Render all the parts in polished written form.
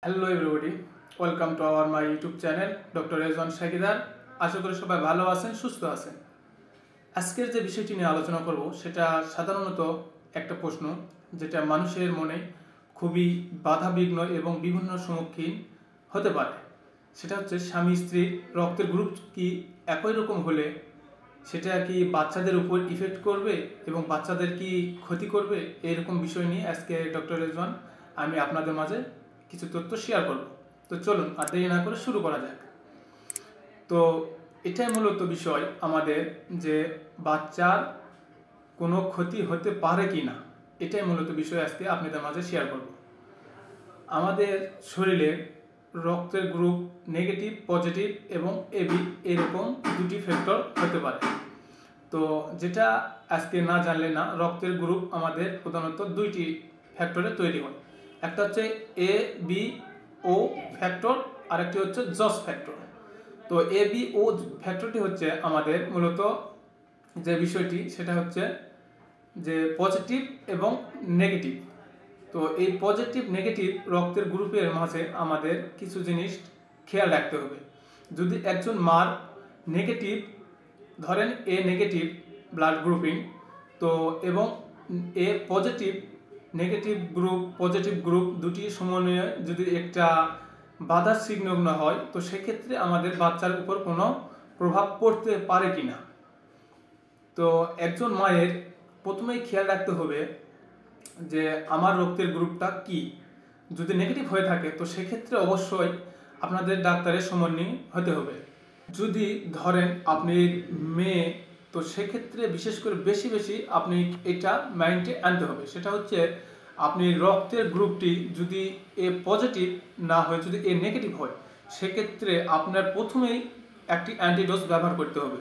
Hello everybody, welcome to our my YouTube channel doctor Rezwan Shakidar. আশা করি সবাই ভালো আছেন, সুস্থ আছেন। আজকের যে বিষয়টি নিয়ে আলোচনা করব সেটা সাধারণত একটা প্রশ্ন যেটা মানুষের মনে খুবই বাধাবিঘ্ন এবং বিভিন্ন সম্মুখীন হতে পারে। সেটা হচ্ছে স্বামী স্ত্রীর রক্তের গ্রুপ কি একই রকম হলে সেটা কি বাচ্চাদের উপর ইফেক্ট করবে এবং বাচ্চাদের কি ক্ষতি করবে, এরকম বিষয় নিয়ে আজকে ডক্টর রেজওয়ান আমি আপনাদের মাঝে কিছু তথ্য শেয়ার করব। তো চলুন আর দেরি না করে শুরু করা যাক। তো এটাই মূলত বিষয় আমাদের, যে বাচ্চার কোনো ক্ষতি হতে পারে কি না, এটাই মূলত বিষয় আজকে আপনাদের মাঝে শেয়ার করব। আমাদের শরীরে রক্তের গ্রুপ নেগেটিভ, পজিটিভ এবং এবি এরকম দুটি ফ্যাক্টর হতে পারে। তো যেটা আজকে না জানলে না, রক্তের গ্রুপ আমাদের প্রধানত দুইটি ফ্যাক্টরে তৈরি হয়। একটা হচ্ছে এ বি ও ফ্যাক্টর, আর একটি হচ্ছে জস ফ্যাক্টর। তো এ বি ও ফ্যাক্টরটি হচ্ছে আমাদের মূলত যে বিষয়টি, সেটা হচ্ছে যে পজিটিভ এবং নেগেটিভ। তো এই পজিটিভ নেগেটিভ রক্তের গ্রুপের মাঝে আমাদের কিছু জিনিস খেয়াল রাখতে হবে। যদি একজন মার নেগেটিভ, ধরেন এ নেগেটিভ ব্লাড গ্রুপিং, তো এবং A positive, negative group positive group দুটি সমন্বয়ে যদি একটা বাধার সিগন্যাল হয়, তো সেক্ষেত্রে আমাদের বাচ্চার উপর কোনো প্রভাব পড়তে পারে কি না। তো একজন মায়ের প্রথমেই খেয়াল রাখতে হবে যে আমার রক্তের গ্রুপটা কি। যদি নেগেটিভ হয়ে থাকে তো সেক্ষেত্রে অবশ্যই আপনাদের ডাক্তারের সমন্বয় হতে হবে। যদি ধরেন আপনি মেয়ে, তো সেক্ষেত্রে বিশেষ করে বেশি আপনি এটা মাইন্ডে আনতে হবে। সেটা হচ্ছে আপনি রক্তের গ্রুপটি যদি এ পজিটিভ না হয়, যদি এ নেগেটিভ হয়, সেক্ষেত্রে আপনার প্রথমেই একটি অ্যান্টিডোজ ব্যবহার করতে হবে।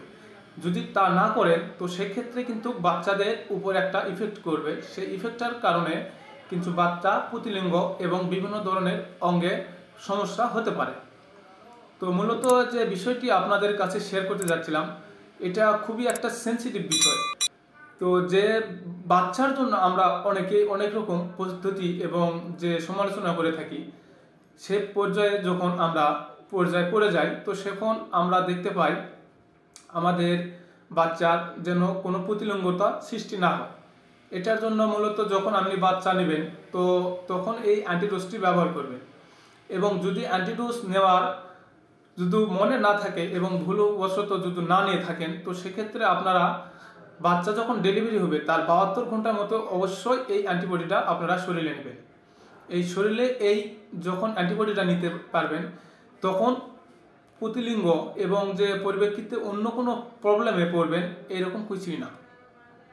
যদি তা না করেন তো সেক্ষেত্রে কিন্তু বাচ্চাদের উপর একটা ইফেক্ট করবে। সেই ইফেক্টটার কারণে কিন্তু বাচ্চা প্রতিলিঙ্গ এবং বিভিন্ন ধরনের অঙ্গে সমস্যা হতে পারে। তো মূলত যে বিষয়টি আপনাদের কাছে শেয়ার করতে যাচ্ছিলাম, এটা খুবই একটা সেন্সিটিভ বিষয়। তো যে বাচ্চার জন্য আমরা অনেকে অনেক রকম পদ্ধতি এবং যে সমালোচনা করে থাকি, সে পর্যায়ে যখন আমরা পর্যায়ে পড়ে যাই, তো সেখন আমরা দেখতে পাই আমাদের বাচ্চার যেন কোনো প্রতিলিঙ্গতা সৃষ্টি না হয়। এটার জন্য মূলত যখন আপনি বাচ্চা নেবেন, তো তখন এই অ্যান্টিডোজটি ব্যবহার করবেন। এবং যদি অ্যান্টিডোজ নেওয়ার যদি মনে না থাকে এবং ভুলবশত যদি না নিয়ে থাকেন, তো সেক্ষেত্রে আপনারা বাচ্চা যখন ডেলিভারি হবে তার 72 ঘন্টার মতো অবশ্যই এই অ্যান্টিবডিটা আপনারা শরীরে নেবেন। এই শরীরে এই যখন অ্যান্টিবডিটা নিতে পারবেন, তখন প্রতিলিঙ্গ এবং যে পরিপ্রেক্ষিতে অন্য কোনো প্রবলেমে পড়বেন এরকম কিছুই না।